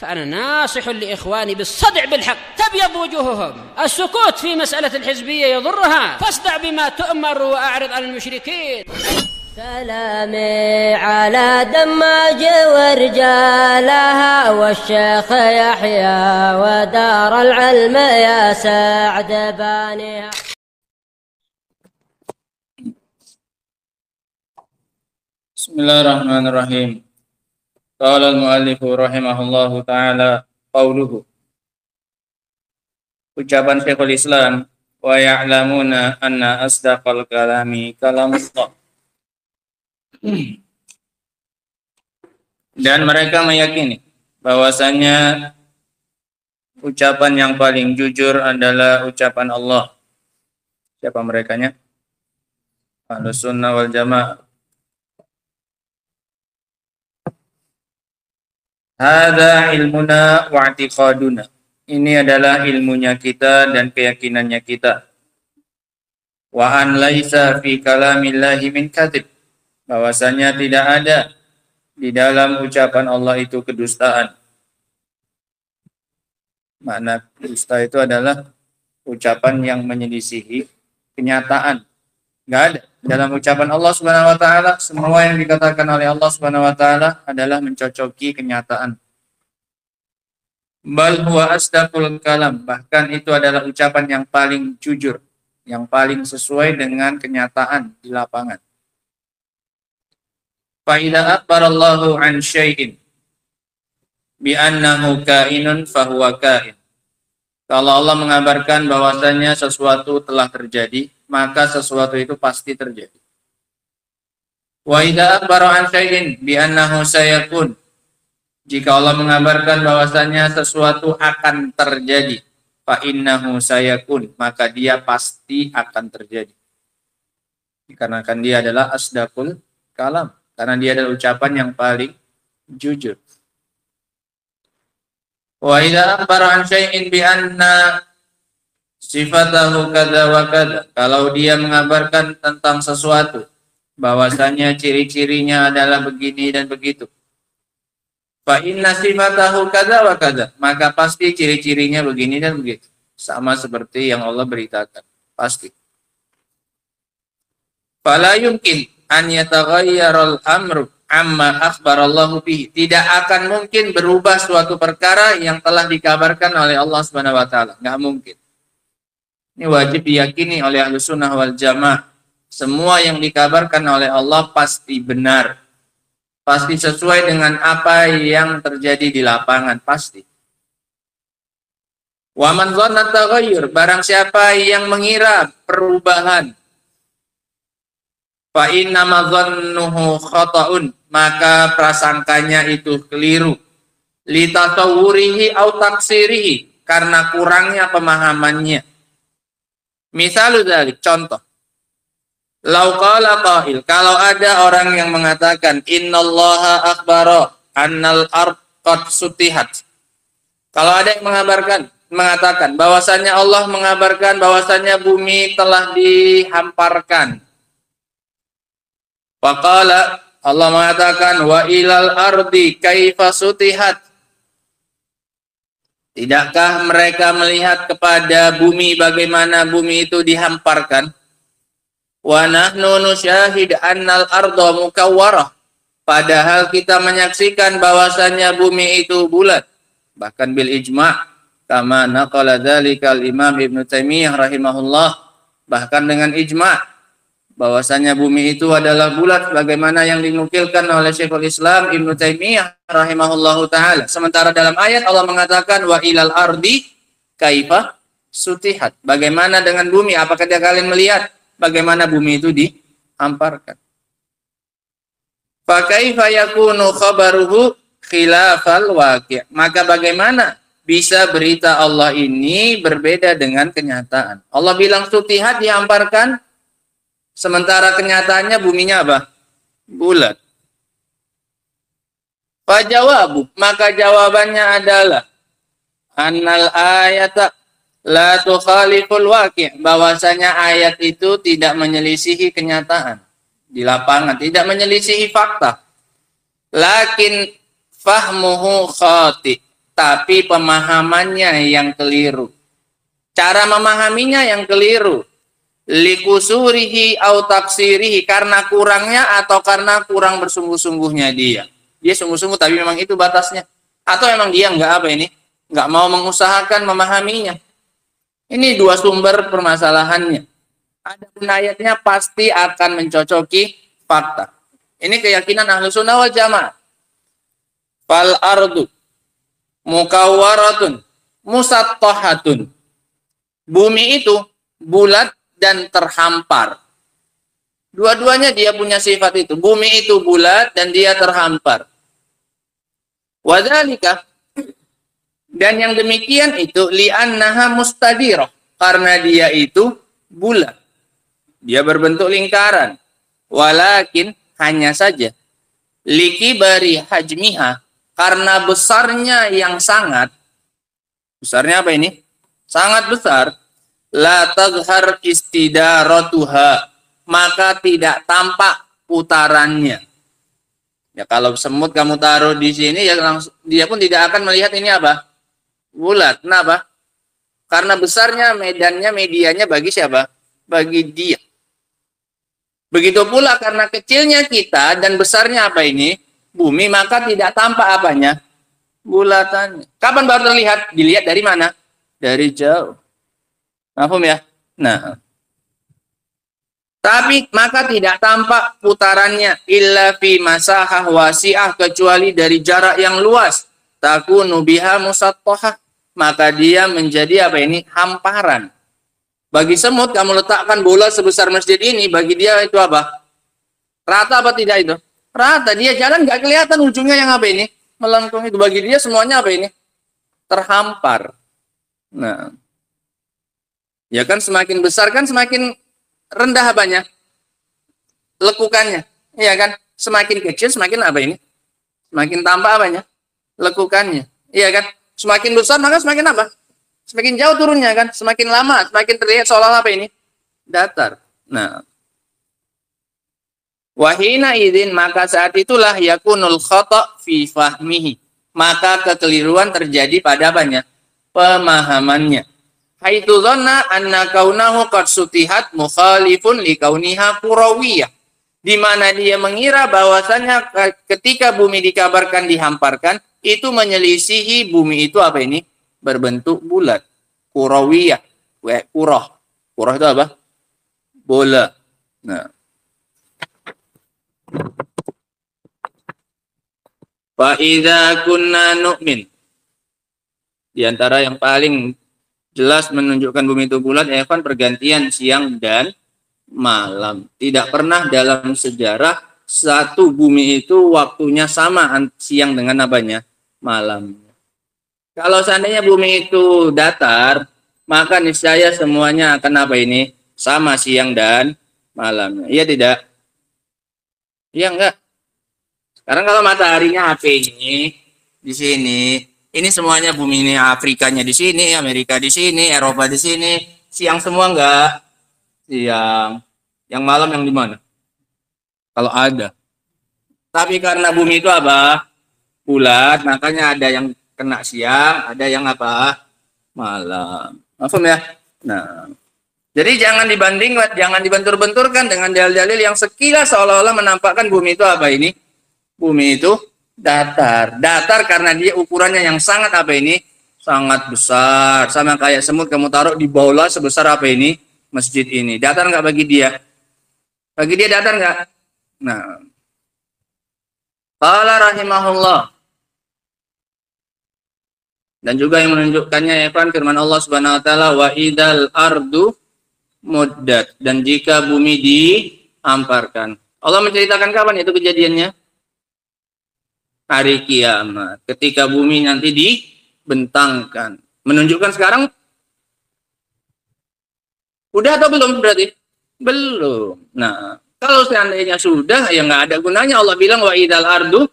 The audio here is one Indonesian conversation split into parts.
فأنا ناصح لإخواني بالصدع بالحق تبيض وجوههم. السكوت في مسألة الحزبية يضرها، فاصدع بما تؤمر وأعرض عن المشركين. سلامي على دماج ورجالها والشيخ يحيى ودار العلم يا سعد بانيها. Bismillahirrahmanirrahim. Qala al-muallifu rahimahullahu ta'ala qawluhu. Ucapan Syekhul Islam, wa ya'lamuna anna asdaqal kalami kalamullah. Dan mereka meyakini bahwasanya ucapan yang paling jujur adalah ucapan Allah. Siapa merekanya? Ahlus Sunnah wal Jamaah. Hadza ilmuna wa i'tiqaduna. Ini adalah ilmunya kita dan keyakinannya kita. Wa an laisa fi kalamillahi min kadzib. Bahwasanya tidak ada di dalam ucapan Allah itu kedustaan. Makna dusta itu adalah ucapan yang menyelisihi kenyataan. Enggak ada. Dalam ucapan Allah Subhanahu wa taala, semua yang dikatakan oleh Allah Subhanahu wa taala adalah mencocoki kenyataan. Bal huwa asdaqul kalam, bahkan itu adalah ucapan yang paling jujur, yang paling sesuai dengan kenyataan di lapangan. Fa idza akhbarallahu an syai'in bi annahu kainun fa huwa kain. Kalau Allah mengabarkan bahwasanya sesuatu telah terjadi, maka sesuatu itu pasti terjadi. Wa idza akhbara an syai'in bi annahu sayakun. Jika Allah mengabarkan bahwasanya sesuatu akan terjadi, fa innahu sayakun, maka dia pasti akan terjadi. Dikarenakan dia adalah asdaqul kalam, karena dia adalah ucapan yang paling jujur. Wa idza akhbara an syai'in bi anna sifatahu kadza wa kadza. Kalau dia mengabarkan tentang sesuatu bahwasanya ciri-cirinya adalah begini dan begitu. Fa inna sifatahu kadza wa kadza, maka pasti ciri-cirinya begini dan begitu. Sama seperti yang Allah beritakan, pasti. Fala yumkin an yataghayyara al-amru amma akhbarallahu bihi. Tidak akan mungkin berubah suatu perkara yang telah dikabarkan oleh Allah Subhanahu wa taala. Enggak mungkin. Ini wajib diyakini oleh Ahlus Sunnah wal Jamaah. Semua yang dikabarkan oleh Allah pasti benar. Pasti sesuai dengan apa yang terjadi di lapangan, pasti. Wa man dhanna taghayyur, barang siapa yang mengira perubahan, fa inna ma dhannuhu khata'un, maka prasangkanya itu keliru. Li tasawwurihi au taksirihi, karena kurangnya pemahamannya. Misalnya dari contoh, lau qala qail, kalau ada orang yang mengatakan innallaha akhbara annal ard qad sutihat. Kalau ada yang mengatakan bahwasanya Allah mengabarkan bahwasanya bumi telah dihamparkan. Faqala, Allah mengatakan wa ilal ardi kaifa sutihat. Tidakkah mereka melihat kepada bumi bagaimana bumi itu dihamparkan? Wa nahnu nusyahid annal arda mukawwarah. Padahal kita menyaksikan bahwasannya bumi itu bulat. Bahkan bil ijma'. Kama naqala dzalikal Imam Ibnu Taimiyah rahimahullah. Bahkan dengan ijma'. Bahwasanya bumi itu adalah bulat. Bagaimana yang dinukilkan oleh Syekhul Islam Ibnu Taimiyah rahimahullahu ta'ala. Sementara dalam ayat Allah mengatakan wa ilal ardi kaifa sutihat. Bagaimana dengan bumi? Apakah kalian melihat bagaimana bumi itu dihamparkan? Fa kaifa yakunu khabaruhu khilafal waqi'. Maka bagaimana bisa berita Allah ini berbeda dengan kenyataan? Allah bilang sutihat dihamparkan, sementara kenyataannya buminya apa? Bulat. Fa jawabu, maka jawabannya adalah annal ayata la tukhaliful waqi', bahwasanya ayat itu tidak menyelisihi kenyataan di lapangan, tidak menyelisihi fakta. Lakin fahmuhu khati, tapi pemahamannya yang keliru. Cara memahaminya yang keliru. Likusurihi au taksirihi, karena kurangnya atau karena kurang bersungguh-sungguhnya dia. Dia sungguh-sungguh tapi memang itu batasnya. Atau memang dia nggak mau mengusahakan memahaminya. Ini dua sumber permasalahannya. Ada ayatnya pasti akan mencocoki fakta. Ini keyakinan Ahlus Sunnah wal Jamaah. Fal ardu mukawwaratun musattahatun. Bumi itu bulat dan terhampar. Dua-duanya dia punya sifat itu. Bumi itu bulat dan dia terhampar. Wadzalika, dan yang demikian itu li'annaha mustadirah, karena dia itu bulat. Dia berbentuk lingkaran. Walakin, hanya saja, likibari hajmiha, karena besarnya yang sangat. Besarnya apa ini? Sangat besar. La tazhar istidaratuha, maka tidak tampak putarannya. Ya kalau semut kamu taruh di sini ya langsung, dia pun tidak akan melihat ini apa? Bulat. Kenapa? Karena besarnya medannya, medianya bagi siapa? Bagi dia. Begitu pula karena kecilnya kita dan besarnya apa ini? Bumi, maka tidak tampak apanya? Bulatannya. Kapan baru terlihat? Dilihat dari mana? Dari jauh. Paham ya? Nah. Tapi maka tidak tampak putarannya illa fi masahah wasi'ah, kecuali dari jarak yang luas. Takunu biha musattahah, maka dia menjadi apa ini? Hamparan. Bagi semut kamu letakkan bola sebesar masjid ini, bagi dia itu apa? Rata apa tidak itu? Rata. Dia jalan nggak kelihatan ujungnya yang apa ini? Melengkung itu. Bagi dia semuanya apa ini? Terhampar. Nah. Ya kan semakin besar kan semakin rendah apanya? Lekukannya. Iya kan? Semakin kecil semakin apa ini? Semakin tampak apanya? Lekukannya. Iya kan? Semakin besar maka semakin apa? Semakin jauh turunnya kan? Semakin lama, semakin terlihat seolah apa ini? Datar. Nah. Wahina idzin, maka saat itulah yakunul khata' fi fahmihi. Maka kekeliruan terjadi pada apanya? Pemahamannya. Haitsu dhanna anna kaunahu qad sutihat mukhalifun li kauniha kurawiyah, di mana dia mengira bahwasanya ketika bumi dikabarkan dihamparkan itu menyelisihi bumi itu apa ini? Berbentuk bulat. Kurawiyah. Kurah. Kurah itu apa? Bola. Nah. Fa idza kunna nu'min. Di antara yang paling jelas menunjukkan bumi itu bulat, Evan, pergantian siang dan malam. Tidak pernah dalam sejarah satu bumi itu waktunya sama siang dengan apanya? Malam. Kalau seandainya bumi itu datar, maka niscaya semuanya akan apa ini? Sama siang dan malamnya. Iya tidak? Iya enggak? Sekarang kalau mataharinya HP ini di sini, ini semuanya bumi ini, Afrikanya di sini, Amerika di sini, Eropa di sini. Siang semua enggak? Siang. Yang malam yang di mana? Kalau ada. Tapi karena bumi itu apa? Bulat, makanya ada yang kena siang, ada yang apa? Malam. Maksud ya? Nah. Jadi jangan dibandingkan, jangan dibentur-benturkan dengan dalil-dalil yang sekilas seolah-olah menampakkan bumi itu apa ini? Bumi itu datar. Datar karena dia ukurannya yang sangat apa ini? Sangat besar. Sama kayak semut kamu taruh di bola sebesar apa ini? Masjid ini. Datar nggak bagi dia? Bagi dia datar nggak? Nah. Qala rahimahullah. Dan juga yang menunjukkannya ya kan firman Allah Subhanahu wa taala, wa idal ardu muddat, dan jika bumi dihamparkan. Allah menceritakan kapan itu kejadiannya? Hari kiamat, ketika bumi nanti dibentangkan. Menunjukkan sekarang udah atau belum berarti? Belum. Nah, kalau seandainya sudah, ya nggak ada gunanya Allah bilang wa idal ardu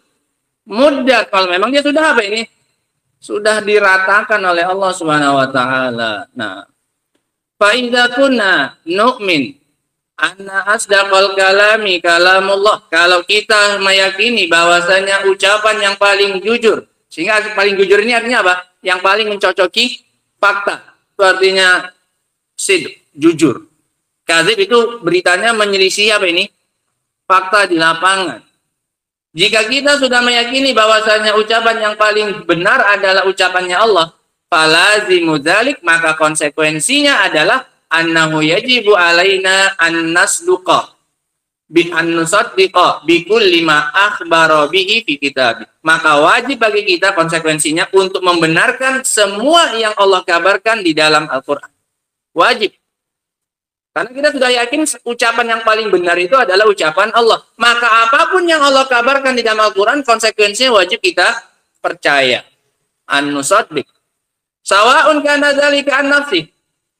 muddat. Kalau memang dia sudah apa ini? Sudah diratakan oleh Allah Subhanahu wa taala. Nah, fa idza kunna nu'min anna asdaqal kalami kalamullah. Kalau kita meyakini bahwasanya ucapan yang paling jujur, Sehingga paling jujur ini artinya apa? Yang paling mencocoki fakta. Itu artinya jujur. Kadzib itu beritanya menyelisih apa ini? Fakta di lapangan. Jika kita sudah meyakini bahwasanya ucapan yang paling benar adalah ucapannya Allah, falazimu dzalik, maka konsekuensinya adalah annahu yajibu alaina an nasduqa bi an nusaddiqa bi kulli ma akhbara bihi fi kitab. Maka wajib bagi kita konsekuensinya untuk membenarkan semua yang Allah kabarkan di dalam Al-Qur'an. Wajib. Karena kita sudah yakin ucapan yang paling benar itu adalah ucapan Allah. Maka apapun yang Allah kabarkan di dalam Al-Quran, konsekuensinya wajib kita percaya. An-nusaddiq. Sawa'un kana dzalika an nafsi.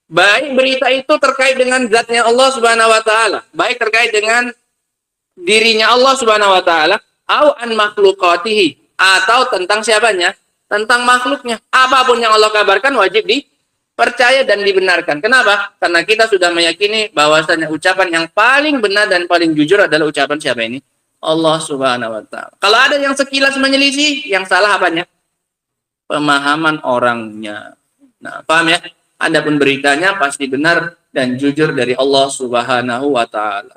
Baik berita itu terkait dengan zatnya Allah Subhanahu wa taala, baik terkait dengan dirinya Allah Subhanahu wa taala, au an makhluqatihi, atau tentang siapanya? Tentang makhluknya. Apapun yang Allah kabarkan wajib dipercaya dan dibenarkan. Kenapa? Karena kita sudah meyakini bahwasanya ucapan yang paling benar dan paling jujur adalah ucapan siapa ini? Allah Subhanahu wa taala. Kalau ada yang sekilas menyelisih, yang salah apanya? Pemahaman orangnya. Nah, paham ya? Adapun beritanya pasti benar dan jujur dari Allah Subhanahu wa taala.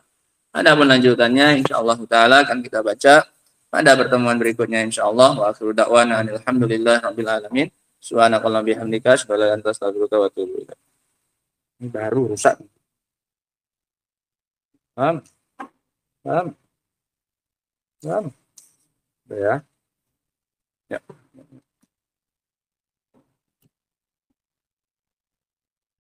Adapun lanjutannya insyaallah taala akan kita baca pada pertemuan berikutnya insyaallah. Wa akhiru da'wana alhamdulillahirabbil alamin. Subhanakallahumma bihamdika asyhadu an la ilaha illa anta astaghfiruka wa atubu ilaik. Ini baru rusak. Paham? Paham? Paham? Ya. Ya.